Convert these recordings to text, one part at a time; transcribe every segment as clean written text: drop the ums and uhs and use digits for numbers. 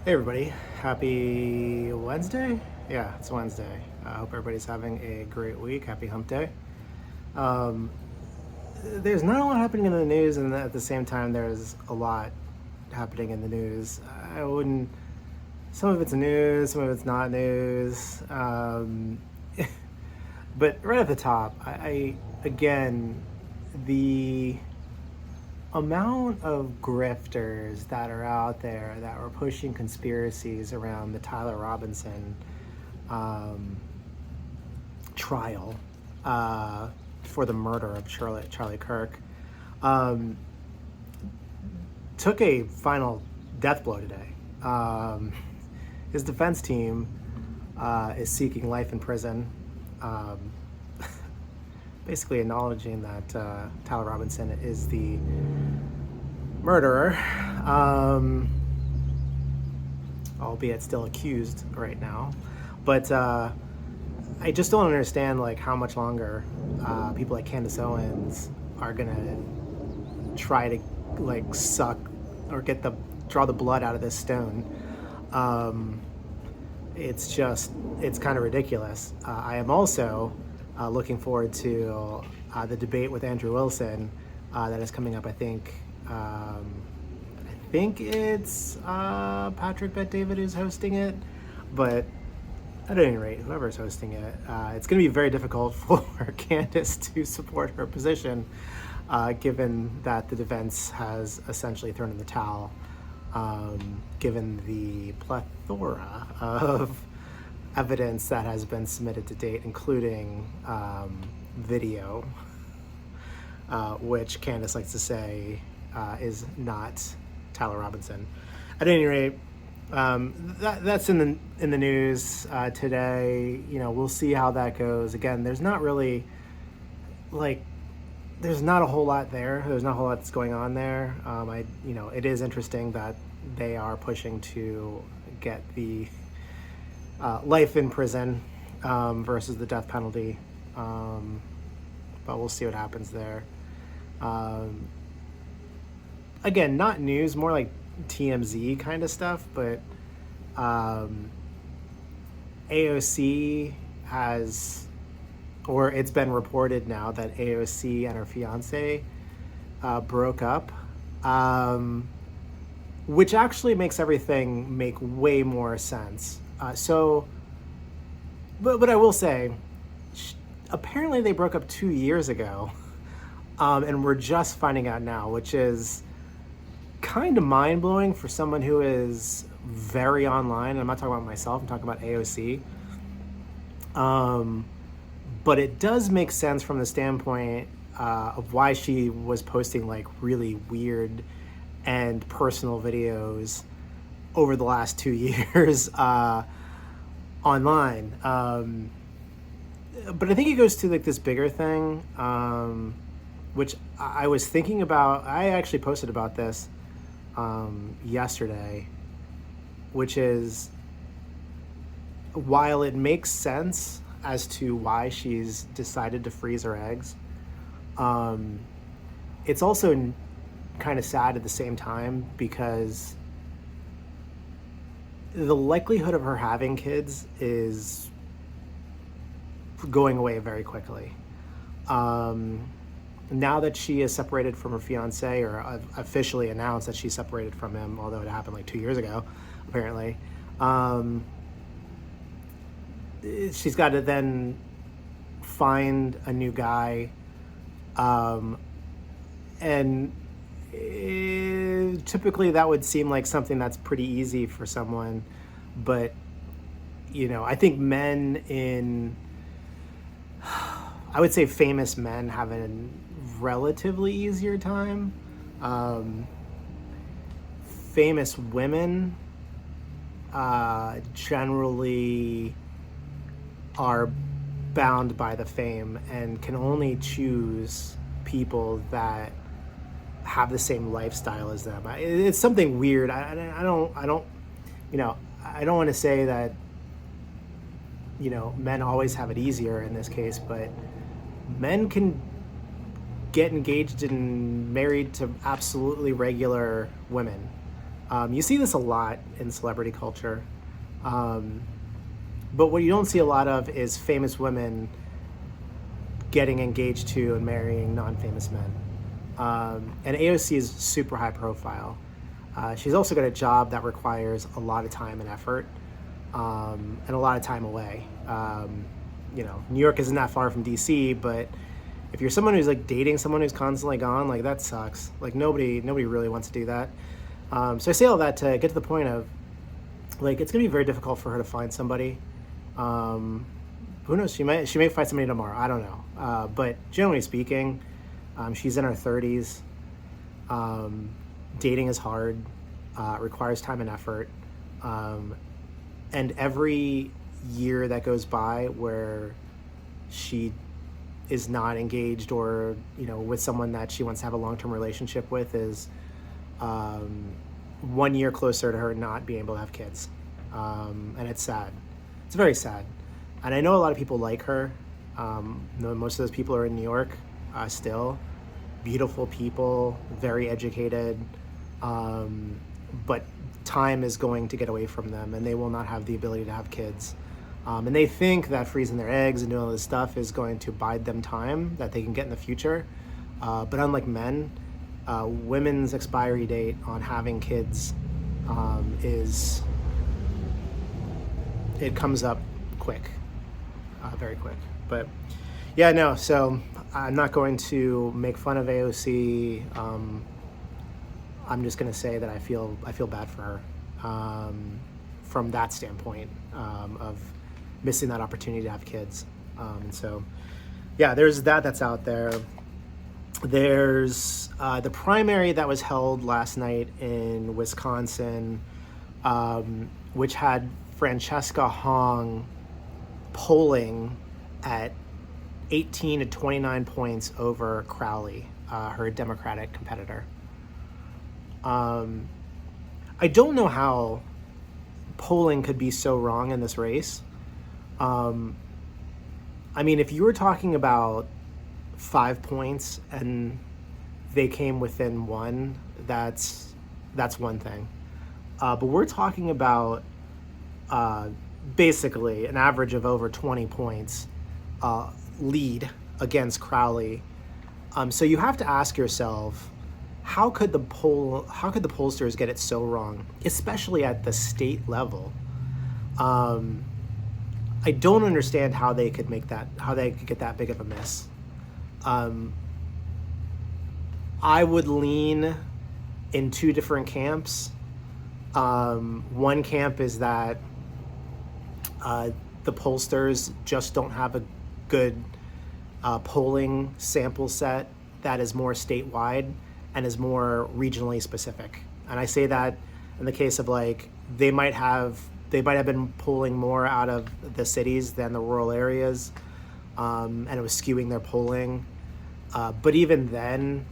Hey everybody, happy Wednesday? Yeah, it's Wednesday. I hope everybody's having a great week. Happy hump day. Um, there's not a lot happening in the news, and at the same time, there's a lot happening in the news. I wouldn't, some of it's news, some of it's not news. But right at the top, again, the amount of grifters that are out there that were pushing conspiracies around the Tyler Robinson trial for the murder of Charlie Kirk took a final death blow today. His defense team is seeking life in prison, basically acknowledging that Tyler Robinson is the murderer, albeit still accused right now. But I just don't understand like how much longer people like Candace Owens are gonna try to like suck or draw the blood out of this stone. It's kind of ridiculous. I am also looking forward to the debate with Andrew Wilson that is coming up. I think it's Patrick Bet-David who's hosting it, but at any rate, whoever's hosting it, it's going to be very difficult for Candace to support her position, given that the defense has essentially thrown in the towel, given the plethora of evidence that has been submitted to date, including video, which Candace likes to say is not Tyler Robinson. At any rate, that's in the news today. You know, we'll see how that goes. Again, there's not really there's not a whole lot there. There's not a whole lot that's going on there. It is interesting that they are pushing to get the life in prison versus the death penalty, but we'll see what happens there. Again, not news, more like TMZ kind of stuff, but AOC it's been reported now that AOC and her fiancé broke up, which actually makes everything make way more sense. But I will say, apparently they broke up 2 years ago, and we're just finding out now, which is kind of mind-blowing for someone who is very online. I'm not talking about myself, I'm talking about AOC. But it does make sense from the standpoint of why she was posting like really weird and personal videos over the last 2 years online. But I think it goes to like this bigger thing, which I was thinking about. I actually posted about this yesterday, which is, while it makes sense as to why she's decided to freeze her eggs, it's also kind of sad at the same time, because the likelihood of her having kids is going away very quickly. Now that she is separated from her fiancé, or officially announced that she's separated from him, although it happened like 2 years ago, apparently, she's got to then find a new guy, and typically that would seem like something that's pretty easy for someone, but I think I would say famous men have a relatively easier time. Famous women generally are bound by the fame and can only choose people that have the same lifestyle as them. It's something weird. I don't want to say that men always have it easier in this case, but men can get engaged and married to absolutely regular women, You see this a lot in celebrity culture. But what you don't see a lot of is famous women getting engaged to and marrying non-famous men. And AOC is super high profile. She's also got a job that requires a lot of time and effort, and a lot of time away. New York isn't that far from DC, but if you're someone who's like dating someone who's constantly gone, like that sucks. Like nobody really wants to do that. So I say all that to get to the point of, like, it's gonna be very difficult for her to find somebody. Who knows? She may find somebody tomorrow. I don't know. But generally speaking, she's in her 30s. Dating is hard. Requires time and effort. And every year that goes by where she is not engaged or with someone that she wants to have a long-term relationship with is 1 year closer to her not being able to have kids. And it's sad. It's very sad. And I know a lot of people like her. Most of those people are in New York still. Beautiful people, very educated. But time is going to get away from them and they will not have the ability to have kids. And they think that freezing their eggs and doing all this stuff is going to bide them time that they can get in the future. But unlike men, women's expiry date on having kids it comes up quick, very quick. But yeah, no, so I'm not going to make fun of AOC. I'm just going to say that I feel bad for her from that standpoint of missing that opportunity to have kids. And so, yeah, there's that's out there. There's the primary that was held last night in Wisconsin, which had Francesca Hong polling at 18 to 29 points over Crowley, her Democratic competitor. I don't know how polling could be so wrong in this race. I mean, if you were talking about 5 points and they came within one, that's one thing. But we're talking about basically an average of over 20 points lead against Crowley. So you have to ask yourself, how could the pollsters get it so wrong, especially at the state level? I don't understand how they could get that big of a miss. I would lean in two different camps. One camp is that the pollsters just don't have a good polling sample set that is more statewide and is more regionally specific. And I say that in the case of, like, they might have been polling more out of the cities than the rural areas, and it was skewing their polling. But even then,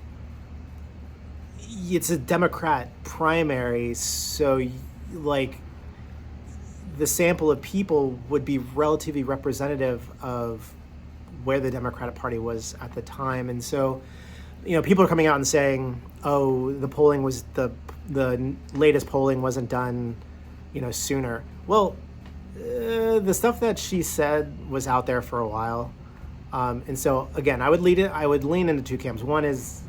it's a Democrat primary, so like the sample of people would be relatively representative of where the Democratic Party was at the time. And so, people are coming out and saying, oh, the polling was the latest polling wasn't done, sooner. Well, the stuff that she said was out there for a while. And so again, I would lean into two camps. One is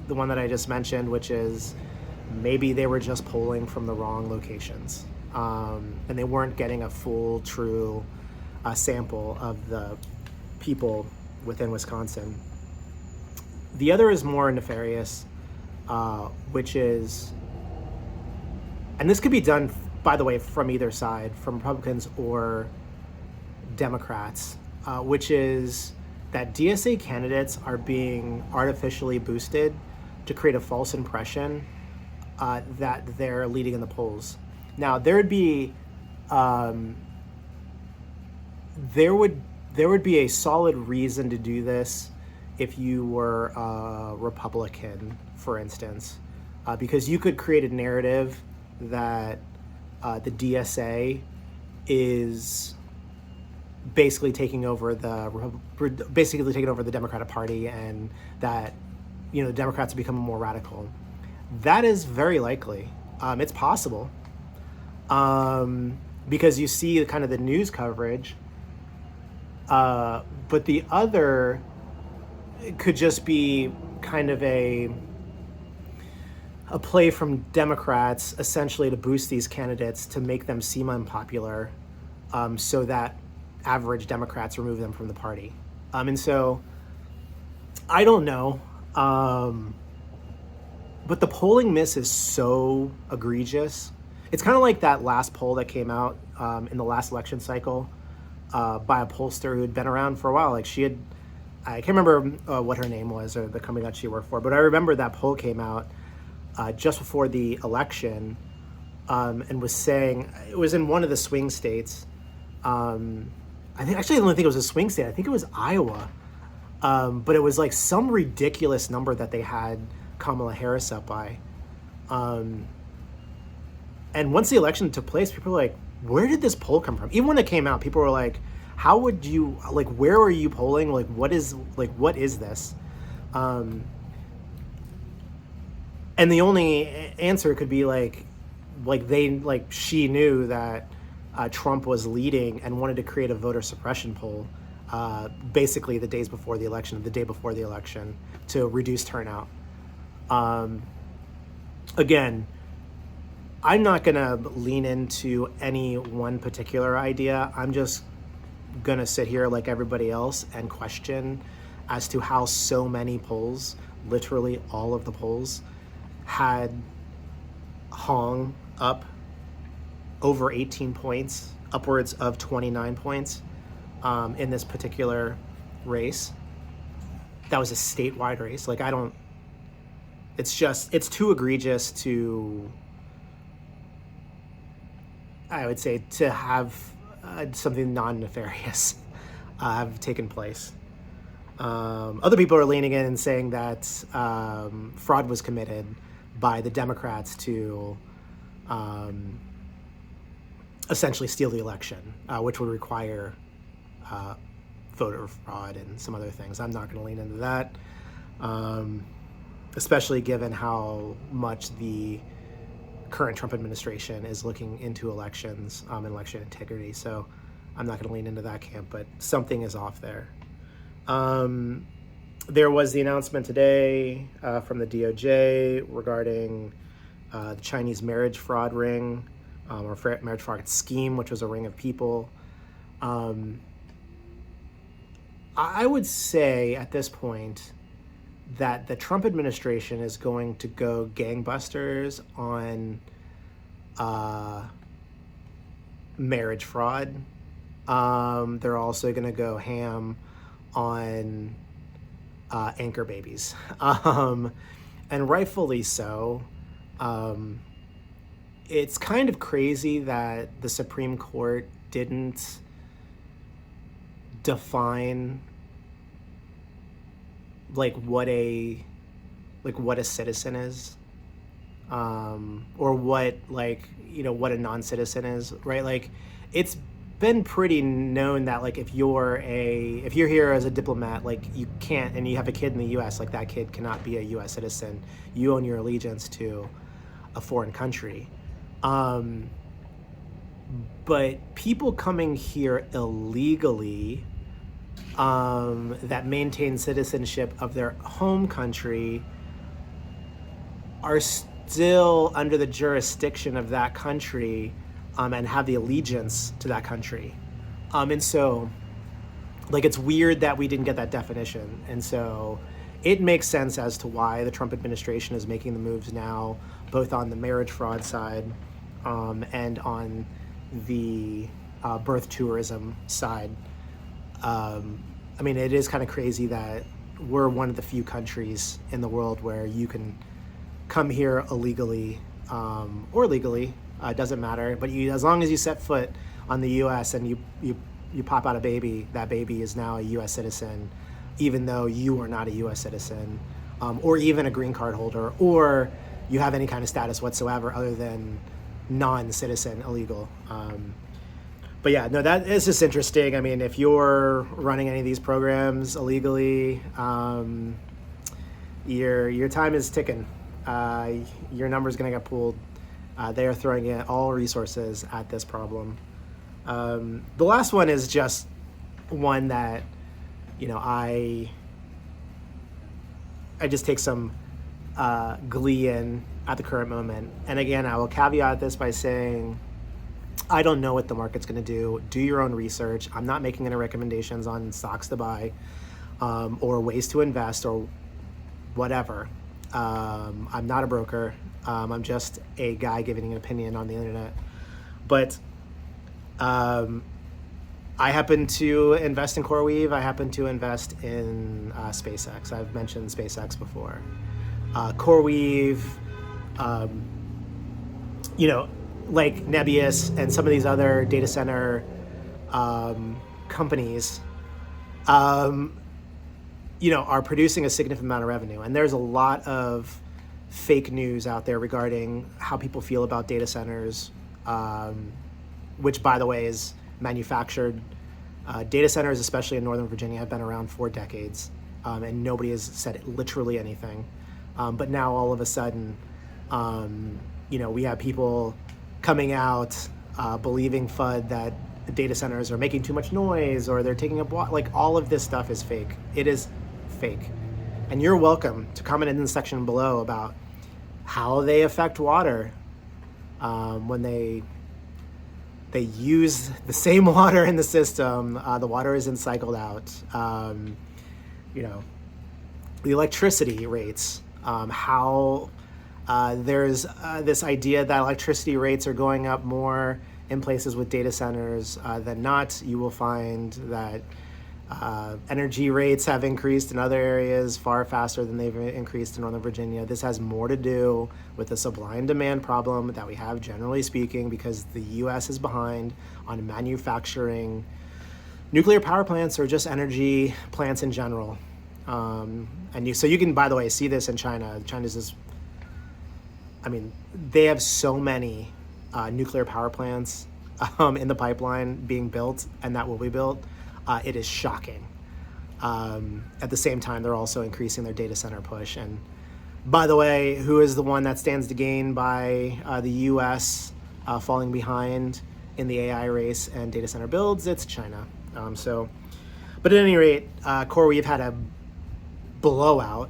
the one that I just mentioned, which is maybe they were just polling from the wrong locations. And they weren't getting a full, true sample of the people within Wisconsin. The other is more nefarious, which is, and this could be done, by the way, from either side, from Republicans or Democrats, which is that DSA candidates are being artificially boosted to create a false impression that they're leading in the polls. Now, there would be a solid reason to do this if you were a Republican, for instance, because you could create a narrative that the DSA is basically taking over the Democratic Party, and that the Democrats are becoming more radical. That is very likely. It's possible. Because you see kind of the news coverage. But the other could just be kind of a play from Democrats, essentially to boost these candidates to make them seem unpopular, so that average Democrats remove them from the party. And so I don't know. But the polling miss is so egregious. It's kind of like that last poll that came out in the last election cycle by a pollster who had been around for a while. Like I can't remember what her name was or the company that she worked for, but I remember that poll came out just before the election and was saying, it was in one of the swing states. I don't think it was a swing state. I think it was Iowa. But it was like some ridiculous number that they had Kamala Harris up by. And once the election took place, people were like, where did this poll come from? Even when it came out, people were like, how would you, like, where are you polling? Like, what is this? And the only answer could be she knew that Trump was leading and wanted to create a voter suppression poll, basically the day before the election, to reduce turnout. Again, I'm not going to lean into any one particular idea. I'm just going to sit here like everybody else and question as to how so many polls, literally all of the polls, had Hong up over 18 points, upwards of 29 points in this particular race. That was a statewide race. It's too egregious to, I would say, to have something non-nefarious have taken place. Other people are leaning in and saying that fraud was committed by the Democrats to essentially steal the election, which would require voter fraud and some other things. I'm not going to lean into that, especially given how much the current Trump administration is looking into elections and election integrity. So I'm not going to lean into that camp, but something is off there. There was the announcement today from the DOJ regarding the Chinese marriage fraud ring, or marriage fraud scheme, which was a ring of people. I would say at this point that the Trump administration is going to go gangbusters on marriage fraud. They're also going to go ham on anchor babies, and rightfully so. It's kind of crazy that the Supreme Court didn't define what a citizen is, or what a non-citizen is, right? It's been pretty known that if you're here as a diplomat, you can't, and you have a kid in the U.S., that kid cannot be a U.S. citizen. You own your allegiance to a foreign country. But people coming here illegally that maintain citizenship of their home country are still under the jurisdiction of that country, and have the allegiance to that country. And so, it's weird that we didn't get that definition. And so it makes sense as to why the Trump administration is making the moves now, both on the marriage fraud side and on the birth tourism side. It is kind of crazy that we're one of the few countries in the world where you can come here illegally or legally. It doesn't matter, but as long as you set foot on the U.S. and you pop out a baby, that baby is now a U.S. citizen, even though you are not a U.S. citizen, or even a green card holder, or you have any kind of status whatsoever other than non-citizen, illegal. But yeah, no, that is just interesting. If you're running any of these programs illegally, your time is ticking. Your number's going to get pulled They are throwing in all resources at this problem. The last one is just one that, I just take some glee in at the current moment. And again, I will caveat this by saying, I don't know what the market's going to do. Do your own research. I'm not making any recommendations on stocks to buy or ways to invest or whatever. I'm not a broker. I'm just a guy giving an opinion on the internet. But I happen to invest in CoreWeave. I happen to invest in SpaceX. I've mentioned SpaceX before. CoreWeave, like Nebius and some of these other data center companies, are producing a significant amount of revenue. And there's a lot of fake news out there regarding how people feel about data centers, which, by the way, is manufactured. Data centers, especially in Northern Virginia, have been around for decades, and nobody has said literally anything. But now all of a sudden, we have people coming out believing FUD that data centers are making too much noise or they're taking up water. Like, all of this stuff is fake. It is fake. And you're welcome to comment in the section below about how they affect water when they use the same water in the system. The water isn't cycled out. The electricity rates, how there's this idea that electricity rates are going up more in places with data centers than not. You will find that energy rates have increased in other areas far faster than they've increased in Northern Virginia. This has more to do with the supply and demand problem that we have, generally speaking, because the U.S. is behind on manufacturing nuclear power plants or just energy plants in general. So you can, by the way, see this in China. China's just, they have so many nuclear power plants in the pipeline being built and that will be built. It is shocking. At the same time, they're also increasing their data center push. And by the way, who is the one that stands to gain by the U.S. Falling behind in the AI race and data center builds? It's China. But at any rate, CoreWeave had a blowout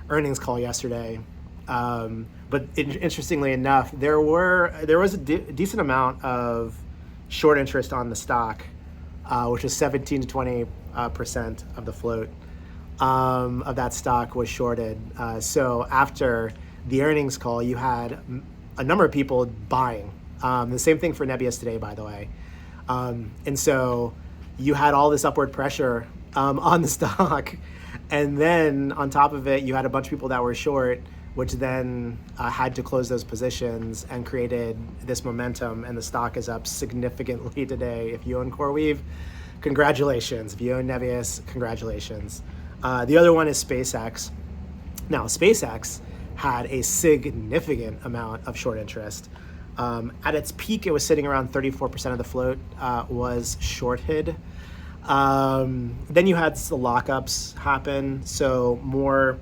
earnings call yesterday. But interestingly enough, there was a decent amount of short interest on the stock, which is 17 to 20% of the float of that stock was shorted. So after the earnings call, you had a number of people buying. The same thing for Nebius today, by the way. And so you had all this upward pressure on the stock. And then on top of it, you had a bunch of people that were short, which then had to close those positions and created this momentum, and the stock is up significantly today. If you own CoreWeave, congratulations. If you own Nebius, congratulations. The other one is SpaceX. Now, SpaceX had a significant amount of short interest. At its peak, it was sitting around 34% of the float was shorted. Then you had the lockups happen, so more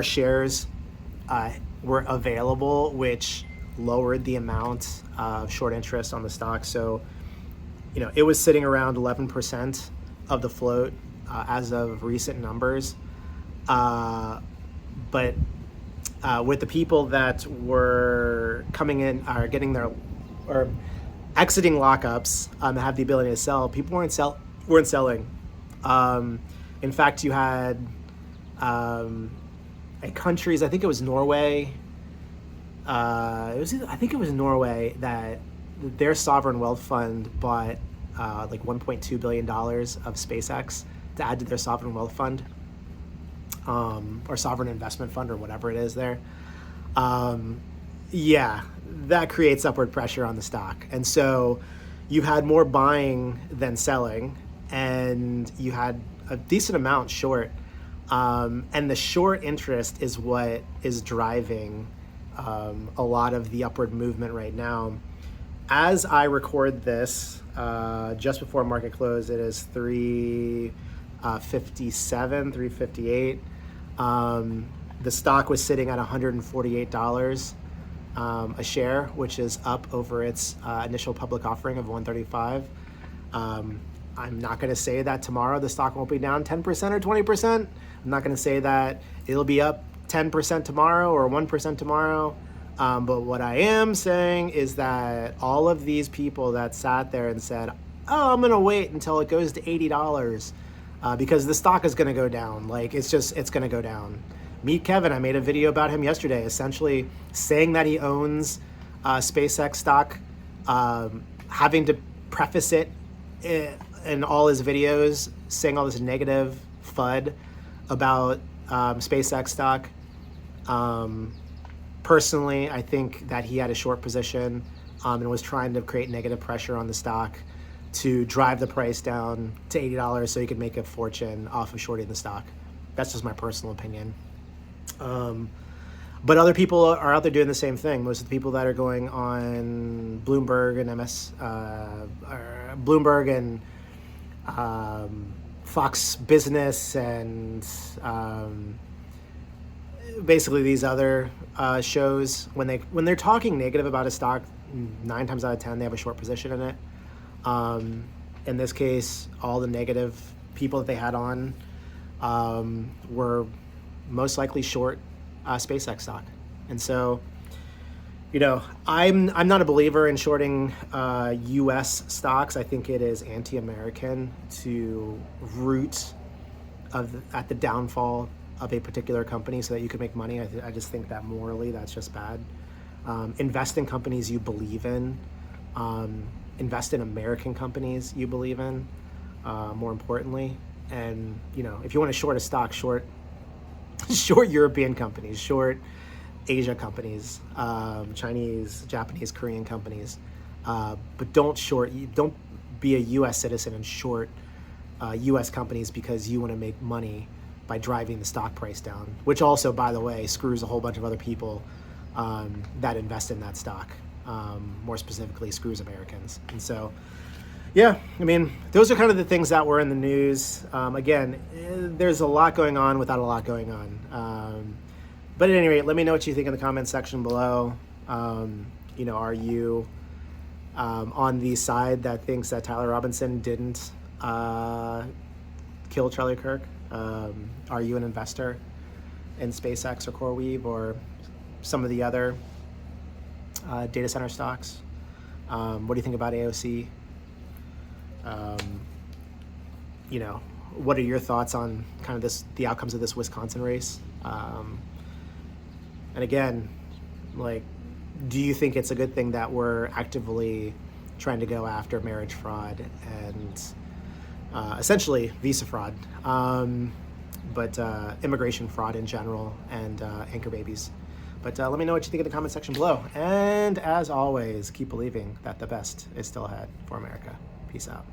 shares were available, which lowered the amount of short interest on the stock. So, it was sitting around 11% of the float as of recent numbers. But with the people that were coming in, are getting their, or exiting lockups, have the ability to sell, people weren't selling. In fact, you had countries, I think it was Norway. I think it was Norway that their sovereign wealth fund bought like $1.2 billion of SpaceX to add to their sovereign wealth fund, or sovereign investment fund, or whatever it is there. Yeah, that creates upward pressure on the stock. And so you had more buying than selling, and you had a decent amount short. And the short interest is what is driving a lot of the upward movement right now. As I record this, just before market close, it is 3:57, 3:58. The stock was sitting at $148 a share, which is up over its initial public offering of $135. I'm not going to say that tomorrow the stock won't be down 10% or 20%. I'm not going to say that it'll be up 10% tomorrow or 1% tomorrow. But what I am saying is that all of these people that sat there and said, oh, I'm going to wait until it goes to $80 because the stock is going to go down. Like, it's going to go down. Meet Kevin. I made a video about him yesterday, essentially saying that he owns SpaceX stock, having to preface it in all his videos, saying all this negative FUD about SpaceX stock. Personally, I think that he had a short position and was trying to create negative pressure on the stock to drive the price down to $80 so he could make a fortune off of shorting the stock. That's just my personal opinion. But other people are out there doing the same thing. Most of the people that are going on Bloomberg and Bloomberg and Fox Business and basically these other shows, when they're talking negative about a stock, 9 times out of 10 they have a short position in it. In this case, all the negative people that they had on were most likely short SpaceX stock. And so, I'm not a believer in shorting U.S. stocks. I think it is anti-American to root at the downfall of a particular company so that you can make money. I just think that morally that's just bad. Invest in companies you believe in. Invest in American companies you believe in, more importantly. And, if you want to short a stock, short European companies, short Asia companies, Chinese, Japanese, Korean companies. But don't be a U.S. citizen and short U.S. companies because you want to make money by driving the stock price down, which also, by the way, screws a whole bunch of other people that invest in that stock. More specifically, screws Americans. And so, yeah, those are kind of the things that were in the news. Again, there's a lot going on without a lot going on. But at any rate, let me know what you think in the comments section below. Are you on the side that thinks that Tyler Robinson didn't kill Charlie Kirk? Are you an investor in SpaceX or CoreWeave or some of the other data center stocks? What do you think about AOC? What are your thoughts on kind of the outcomes of this Wisconsin race? And again, do you think it's a good thing that we're actively trying to go after marriage fraud and essentially visa fraud, but immigration fraud in general and anchor babies? But let me know what you think in the comment section below. And as always, keep believing that the best is still ahead for America. Peace out.